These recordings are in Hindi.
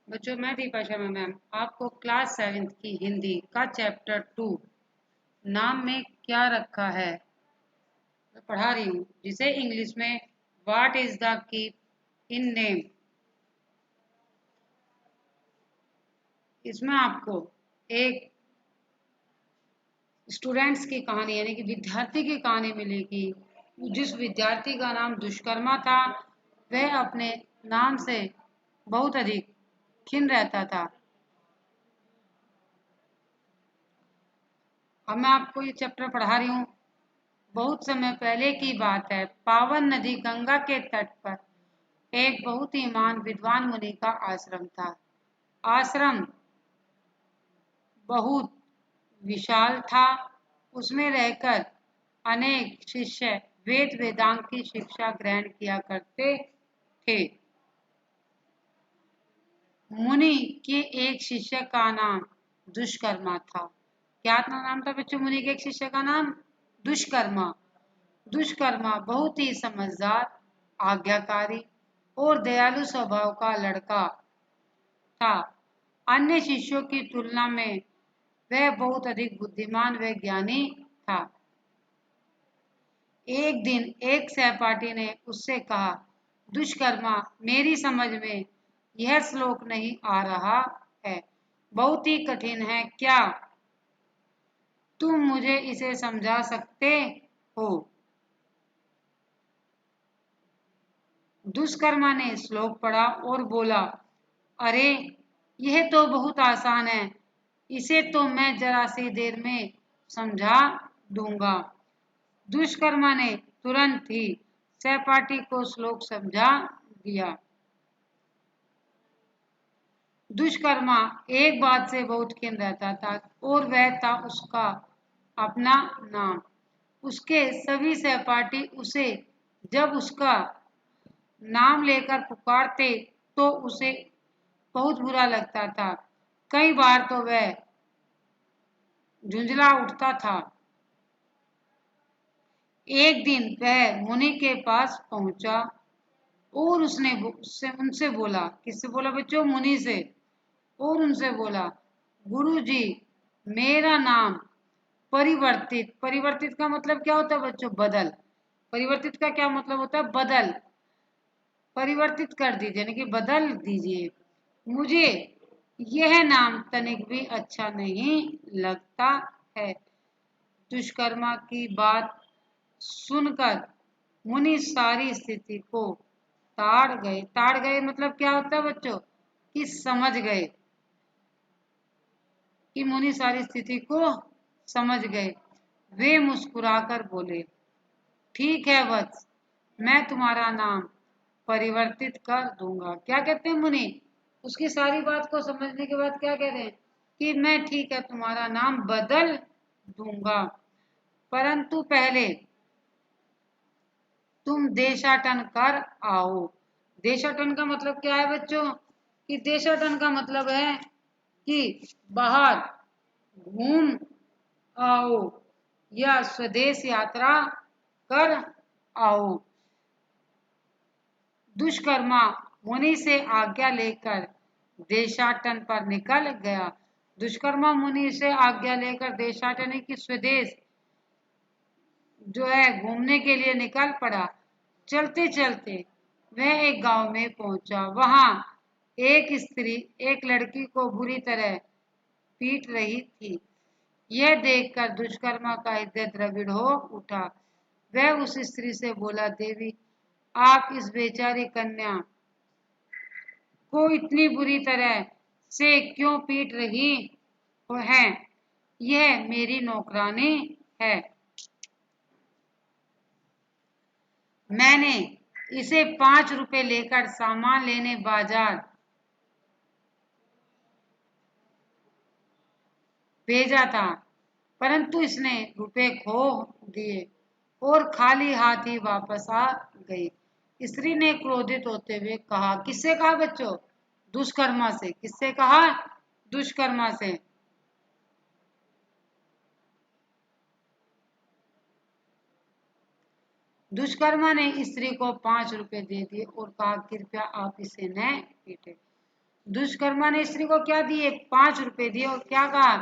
बच्चों, मैं दीपा शर्मा मैम आपको क्लास 7th की हिंदी का चैप्टर 2 नाम में क्या रखा है पढ़ा रही हूँ, जिसे इंग्लिश में what is the key in name. इसमें आपको एक स्टूडेंट्स की कहानी यानी कि विद्यार्थी की कहानी मिलेगी। जिस विद्यार्थी का नाम दुष्कर्मा था, वह अपने नाम से बहुत अधिक खिन्न रहता था। अब मैं आपको ये चैप्टर पढ़ा रही हूँ। बहुत समय पहले की बात है। पावन नदी गंगा के तट पर एक बहुत ही महान विद्वान मुनि का आश्रम था। आश्रम बहुत विशाल था। उसमें रहकर अनेक शिष्य वेद वेदांत की शिक्षा ग्रहण किया करते थे। मुनि के एक शिष्य का नाम दुष्कर्मा था। क्या नाम था बच्चों? मुनि के एक शिष्य का नाम दुष्कर्मा। दुष्कर्मा बहुत ही समझदार, आज्ञाकारी और दयालु स्वभाव का लड़का था। अन्य शिष्यों की तुलना में वह बहुत अधिक बुद्धिमान व ज्ञानी था। एक दिन एक सहपाठी ने उससे कहा, दुष्कर्मा, मेरी समझ में यह श्लोक नहीं आ रहा है, बहुत ही कठिन है, क्या तुम मुझे इसे समझा सकते हो? दुष्कर्मा ने श्लोक पढ़ा और बोला, अरे यह तो बहुत आसान है, इसे तो मैं जरा सी देर में समझा दूंगा। दुष्कर्मा ने तुरंत ही सहपाठी को श्लोक समझा दिया। दुष्कर्मा एक बात से बहुत खिन्न रहता था और वह था उसका अपना नाम। उसके सभी सहपाठी उसे जब उसका नाम लेकर पुकारते तो उसे बहुत बुरा लगता था। कई बार तो वह झुंझला उठता था। एक दिन वह मुनि के पास पहुंचा और उससे उनसे बोला। किससे बोला बच्चों? मुनि से। और उनसे बोला, गुरु जी, मेरा नाम परिवर्तित। परिवर्तित का मतलब क्या होता है बच्चों? बदल। परिवर्तित का क्या मतलब होता है? बदल। परिवर्तित कर दीजिए यानी कि बदल दीजिए। मुझे यह नाम तनिक भी अच्छा नहीं लगता है। दुष्कर्मा की बात सुनकर मुनि सारी स्थिति को ताड़ गए। ताड़ गए मतलब क्या होता है बच्चों? कि समझ गए। कि मुनि सारी स्थिति को समझ गए। वे मुस्कुराकर बोले, ठीक है वत्स, मैं तुम्हारा नाम परिवर्तित कर दूंगा। क्या कहते हैं मुनि? उसकी सारी बात को समझने के बाद क्या कह रहे हैं? कि मैं ठीक है तुम्हारा नाम बदल दूंगा, परंतु पहले तुम देशाटन कर आओ। देशाटन का मतलब क्या है बच्चों? कि देशाटन का मतलब है कि बाहर घूम आओ या स्वदेश यात्रा कर आओ। दुष्कर्मा मुनि से आज्ञा लेकर देशाटन पर निकल गया। दुष्कर्मा मुनि से आज्ञा लेकर देशाटन की स्वदेश जो है घूमने के लिए निकल पड़ा। चलते चलते वह एक गांव में पहुंचा। वहां एक स्त्री एक लड़की को बुरी तरह पीट रही थी। यह देखकर दुष्कर्मा का हृदय द्रविड़ हो उठा। वह उस स्त्री से बोला, देवी, आप इस बेचारी कन्या को इतनी बुरी तरह से क्यों पीट रही हैं? यह मेरी नौकरानी है। मैंने इसे 5 रुपए लेकर सामान लेने बाजार भेजा था, परंतु इसने रुपए खो दिए और खाली हाथ ही वापस आ गई। स्त्री ने क्रोधित होते हुए कहा। किससे कहा बच्चों? दुष्कर्मा से। किससे कहा? दुष्कर्मा से। दुष्कर्मा ने स्त्री को 5 रुपए दे दिए और कहा, कृपया आप इसे न पीटे। दुष्कर्मा ने स्त्री को क्या दिए? 5 रुपए दिए और क्या कहा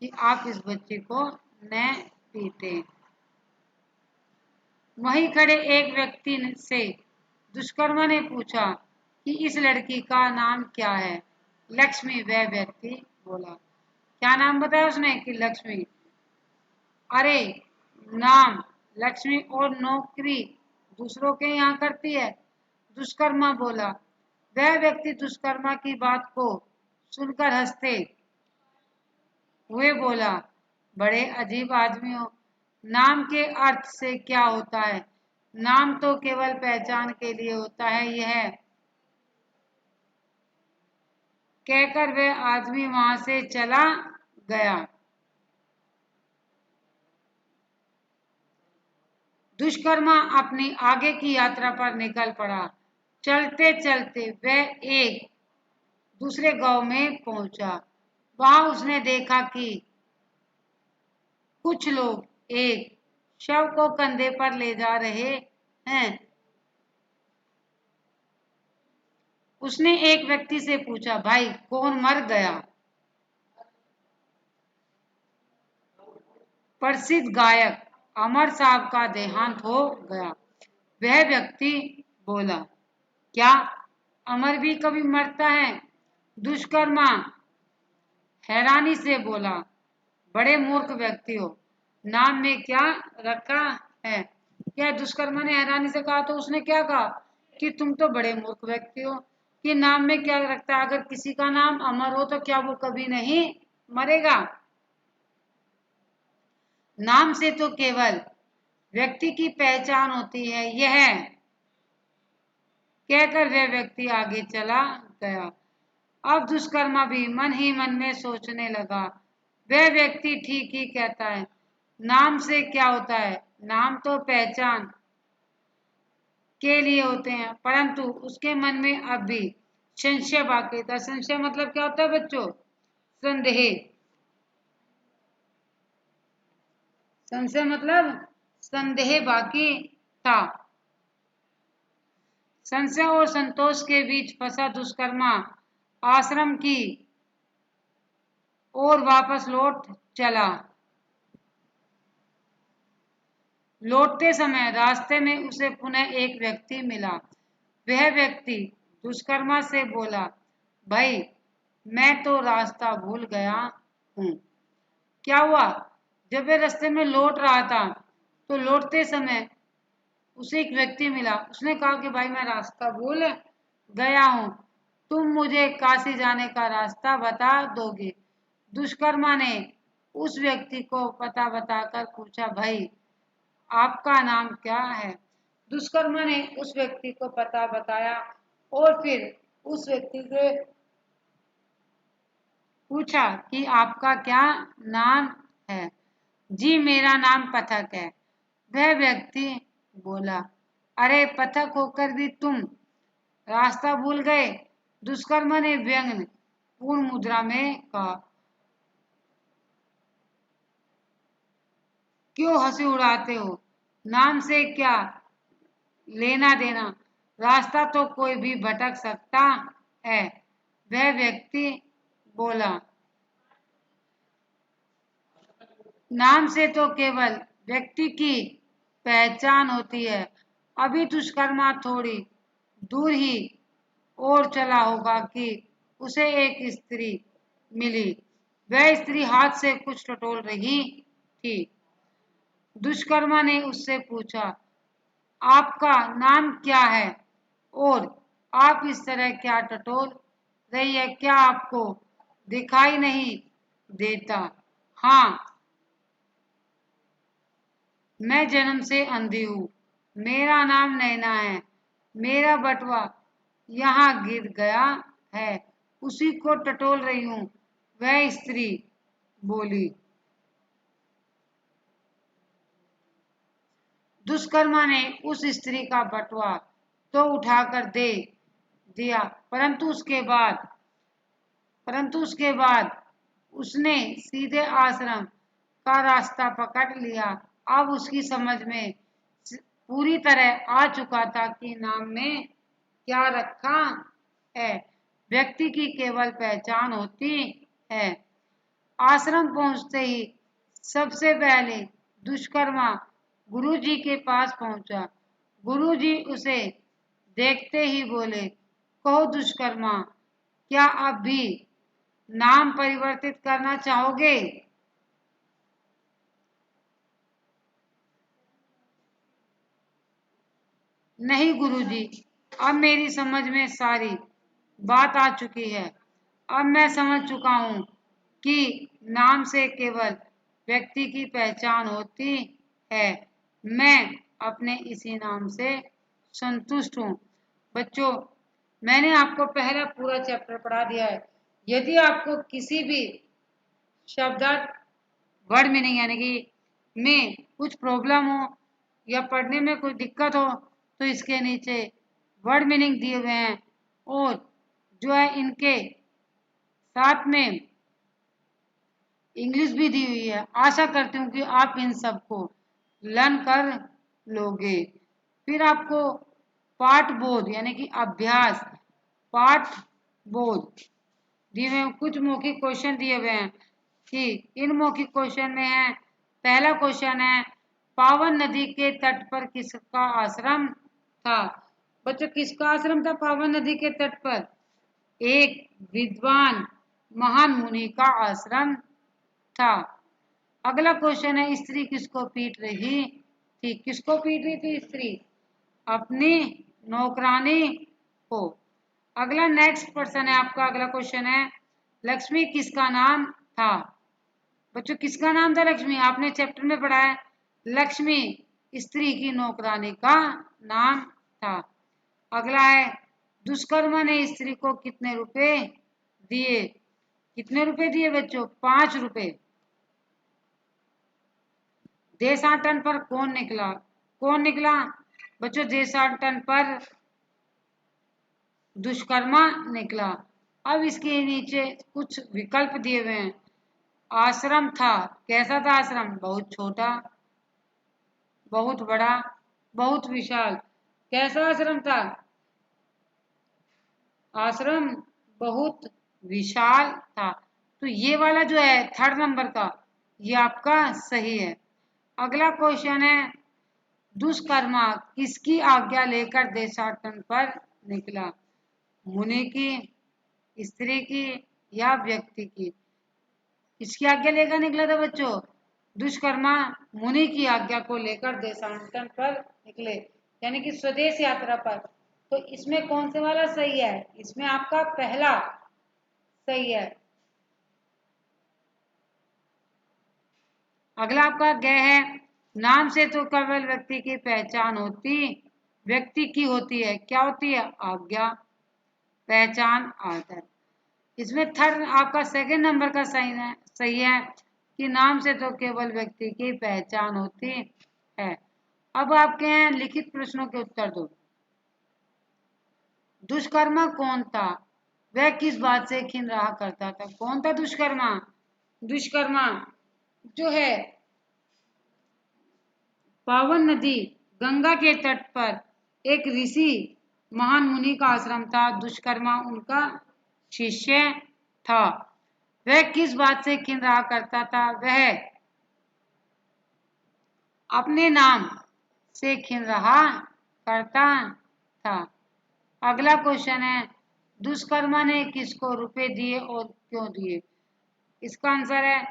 कि आप इस बच्चे को न पीटे। वहीं खड़े एक व्यक्ति से दुष्कर्मा ने पूछा कि इस लड़की का नाम क्या है? लक्ष्मी। वह व्यक्ति बोला। क्या नाम बताया उसने? कि लक्ष्मी। अरे नाम लक्ष्मी और नौकरी दूसरों के यहाँ करती है, दुष्कर्मा बोला। वह व्यक्ति दुष्कर्मा की बात को सुनकर हंसते हुए बोला, बड़े अजीब आदमी हो। नाम के अर्थ से क्या होता है? नाम तो केवल पहचान के लिए होता है। यह कहकर वह आदमी वहां से चला गया। दुष्कर्मा अपनी आगे की यात्रा पर निकल पड़ा। चलते चलते वह एक दूसरे गांव में पहुंचा। वहां उसने देखा कि कुछ लोग एक शव को कंधे पर ले जा रहे हैं। उसने एक व्यक्ति से पूछा, भाई कौन मर गया? प्रसिद्ध गायक अमर साहब का देहांत हो गया। वह व्यक्ति बोला, क्या अमर भी कभी मरता है? दुष्कर्मा हैरानी से बोला, बड़े मूर्ख व्यक्ति हो, नाम में क्या रखा है? क्या दुष्कर्मा ने हैरानी से कहा तो उसने क्या कहा कि तुम तो बड़े मूर्ख व्यक्ति हो कि नाम में क्या रखता है? अगर किसी का नाम अमर हो तो क्या वो कभी नहीं मरेगा? नाम से तो केवल व्यक्ति की पहचान होती है। यह कहकर वह व्यक्ति आगे चला गया। अब दुष्कर्मा भी मन ही मन में सोचने लगा, वह व्यक्ति ठीक ही कहता है। नाम से क्या होता है? नाम तो पहचान के लिए होते हैं, परंतु उसके मन में अब भी संशय बाकी था। संशय मतलब क्या होता है बच्चों? संदेह। संशय मतलब संदेह बाकी था। संशय और संतोष के बीच फंसा दुष्कर्मा आश्रम की ओर वापस लौट चला। लौटते समय रास्ते में उसे पुनः एक व्यक्ति मिला। वह व्यक्ति दुष्कर्मा से बोला, भाई मैं तो रास्ता भूल गया हूँ। क्या हुआ? जब वह रास्ते में लौट रहा था तो लौटते समय उसे एक व्यक्ति मिला। उसने कहा कि भाई मैं रास्ता भूल गया हूँ, तुम मुझे काशी जाने का रास्ता बता दोगे? दुष्कर्मा ने उस व्यक्ति को पता बताकर पूछा, भाई आपका नाम क्या है? दुष्कर्मा ने उस व्यक्ति को पता बताया और फिर उस व्यक्ति से पूछा कि आपका क्या नाम है? जी मेरा नाम पथक है। वह व्यक्ति बोला, अरे पथक होकर भी तुम रास्ता भूल गए? दुष्कर्मा ने व्यंग पूर्ण मुद्रा में कहा, क्यों हंसी उड़ाते हो? नाम से क्या लेना देना? रास्ता तो कोई भी भटक सकता है। वह व्यक्ति बोला, नाम से तो केवल व्यक्ति की पहचान होती है। अभी दुष्कर्मा थोड़ी दूर ही और चला होगा कि उसे एक स्त्री मिली। वह स्त्री हाथ से कुछ टटोल रही थी। दुष्कर्मा ने उससे पूछा, आपका नाम क्या है और आप इस तरह क्या टटोल रही है? क्या आपको दिखाई नहीं देता? हाँ, मैं जन्म से अंधी हूँ। मेरा नाम नैना है। मेरा बटुआ यहाँ गिर गया है, उसी को टटोल रही हूँ। वह स्त्री बोली। दुष्कर्मा ने उस स्त्री का बटुआ तो उठाकर दे दिया, परंतु उसके बाद उसने सीधे आश्रम का रास्ता पकड़ लिया। अब उसकी समझ में पूरी तरह आ चुका था कि नाम में क्या रखा है। व्यक्ति की केवल पहचान होती है। आश्रम पहुंचते ही सबसे पहले दुष्कर्मा गुरु जी के पास पहुंचा। गुरु जी उसे देखते ही बोले, कहो दुष्कर्मा, क्या आप भी नाम परिवर्तित करना चाहोगे? नहीं गुरुजी, अब मेरी समझ में सारी बात आ चुकी है। अब मैं समझ चुका हूँ कि नाम से केवल व्यक्ति की पहचान होती है। मैं अपने इसी नाम से संतुष्ट हूँ। बच्चों, मैंने आपको पहला पूरा चैप्टर पढ़ा दिया है। यदि आपको किसी भी शब्दार्थ वर्ड मीनिंग यानी कि में कुछ प्रॉब्लम हो या पढ़ने में कोई दिक्कत हो तो इसके नीचे वर्ड मीनिंग दिए हुए हैं और जो है इनके साथ में इंग्लिश भी दी हुई है। आशा करती हूँ कि आप इन सबको लर्न कर लोगे। फिर आपको पाठ बोध यानी कि अभ्यास पाठ बोध दिए हुए कुछ मौखिक क्वेश्चन दिए हुए हैं कि इन मौखिक क्वेश्चन में है पहला क्वेश्चन है पावन नदी के तट पर किसका आश्रम था? बच्चों, किसका आश्रम था पावन नदी के तट पर? एक विद्वान महान मुनि का आश्रम था। अगला क्वेश्चन है स्त्री किसको पीट रही थी? किसको पीट रही थी स्त्री? अपनी नौकरानी को। अगला नेक्स्ट पर्सन है आपका, अगला क्वेश्चन है लक्ष्मी किसका नाम था? बच्चों, किसका नाम था लक्ष्मी? आपने चैप्टर में पढ़ा है लक्ष्मी स्त्री की नौकरानी का नाम था। अगला है दुष्कर्मा ने स्त्री को कितने रुपए दिए? कितने रुपए दिए बच्चों? 5 रुपए। देशाटन पर कौन निकला? कौन निकला? बच्चों, देशाटन पर दुष्कर्मा निकला। अब इसके नीचे कुछ विकल्प दिए हुए हैं। आश्रम था, कैसा था आश्रम? बहुत छोटा, बहुत बड़ा, बहुत विशाल। कैसा आश्रम था? आश्रम बहुत विशाल था। तो ये वाला जो है थर्ड नंबर का, ये आपका सही है। अगला क्वेश्चन है दुष्कर्मा किसकी आज्ञा लेकर देशाटन पर निकला? मुनि की, स्त्री की या व्यक्ति की? किसकी आज्ञा लेकर निकला था बच्चों? दुष्कर्मा मुनि की आज्ञा को लेकर देशाटन पर निकले, यानी कि स्वदेश यात्रा पर। तो इसमें कौन से वाला सही है? इसमें आपका पहला सही है। अगला आपका गय है नाम से तो केवल व्यक्ति की पहचान होती व्यक्ति की होती है। क्या होती है? आज्ञा, पहचान, आदर। इसमें थर्ड आपका सेकंड नंबर का सही है कि नाम से तो केवल व्यक्ति की पहचान होती है। अब आपके हैं लिखित प्रश्नों के उत्तर दो। दुष्कर्मा कौन था? वह किस बात से खिन रहा करता था? कौन था दुष्कर्मा? दुष्कर्मा जो है पावन नदी गंगा के तट पर एक ऋषि महान मुनि का आश्रम था। दुष्कर्मा उनका शिष्य था। वह किस बात से खिन रहा करता था? वह अपने नाम से खिन रहा करता था। अगला क्वेश्चन है दुष्कर्मा ने किसको रुपए दिए और क्यों दिए? इसका आंसर है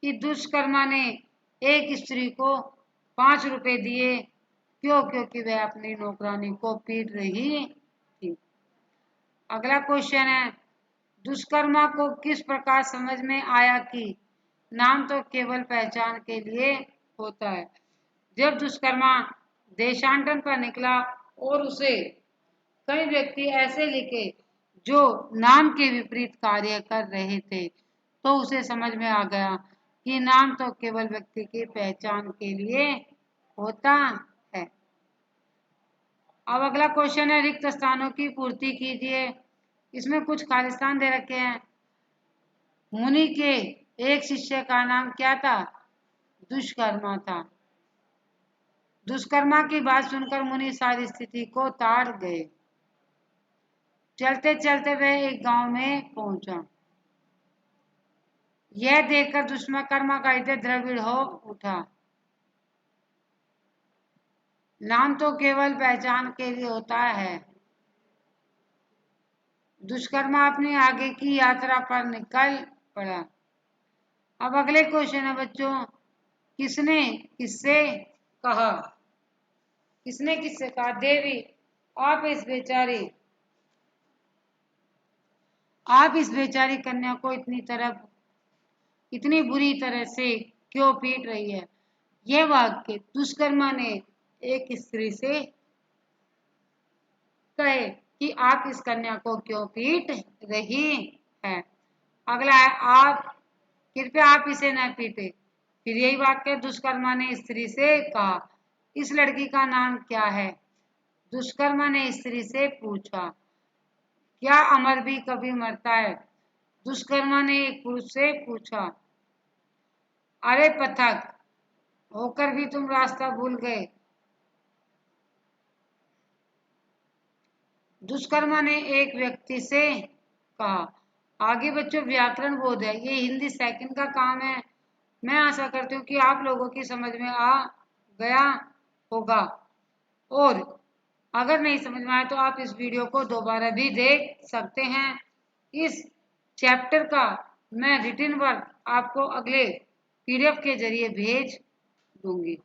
कि दुष्कर्मा ने एक स्त्री को 5 रुपए दिए। क्यों? क्योंकि वह अपनी नौकरानी को पीट रही थी। अगला क्वेश्चन है दुष्कर्मा को किस प्रकार समझ में आया कि नाम तो केवल पहचान के लिए होता है? जब दुष्कर्मा देशांतरण पर निकला और उसे कई व्यक्ति ऐसे लिखे जो नाम के विपरीत कार्य कर रहे थे, तो उसे समझ में आ गया कि नाम तो केवल व्यक्ति की पहचान के लिए होता है। अब अगला क्वेश्चन है रिक्त स्थानों की पूर्ति कीजिए। इसमें कुछ खालिस्तान दे रखे हैं। मुनि के एक शिष्य का नाम क्या था? दुष्कर्मा था। दुष्कर्मा की बात सुनकर मुनि सारी स्थिति को ताड़ गए। चलते चलते वह एक गांव में पहुंचा। यह देखकर दुष्कर्मा का हृदय द्रविड़ हो उठा। नाम तो केवल पहचान के लिए होता है। दुष्कर्मा अपनी आगे की यात्रा पर निकल पड़ा। अब अगले क्वेश्चन है बच्चों, किसने किससे कहा? किसने किससे कहा? देवी, आप इस बेचारी कन्या को इतनी बुरी तरह से क्यों पीट रही है? यह वाक्य दुष्कर्मा ने एक स्त्री से कहे कि आप इस कन्या को क्यों पीट रही है। अगला है, आप कृपया आप इसे न पीटे। फिर यही वाक्य दुष्कर्मा ने स्त्री से कहा, इस लड़की का नाम क्या है? दुष्कर्मा ने स्त्री से पूछा। क्या अमर भी कभी मरता है? दुष्कर्मा ने एक पुरुष से पूछा। अरे पथक, होकर भी तुम रास्ता भूल गए। दुष्कर्मा ने एक व्यक्ति से कहा। आगे बच्चों व्याकरण बोध है, ये हिंदी सेकंड का काम है। मैं आशा करती हूँ कि आप लोगों की समझ में आ गया होगा, और अगर नहीं समझ में आए तो आप इस वीडियो को दोबारा भी देख सकते हैं। इस चैप्टर का मैं रिटन वर्क आपको अगले PDF के जरिए भेज दूंगी।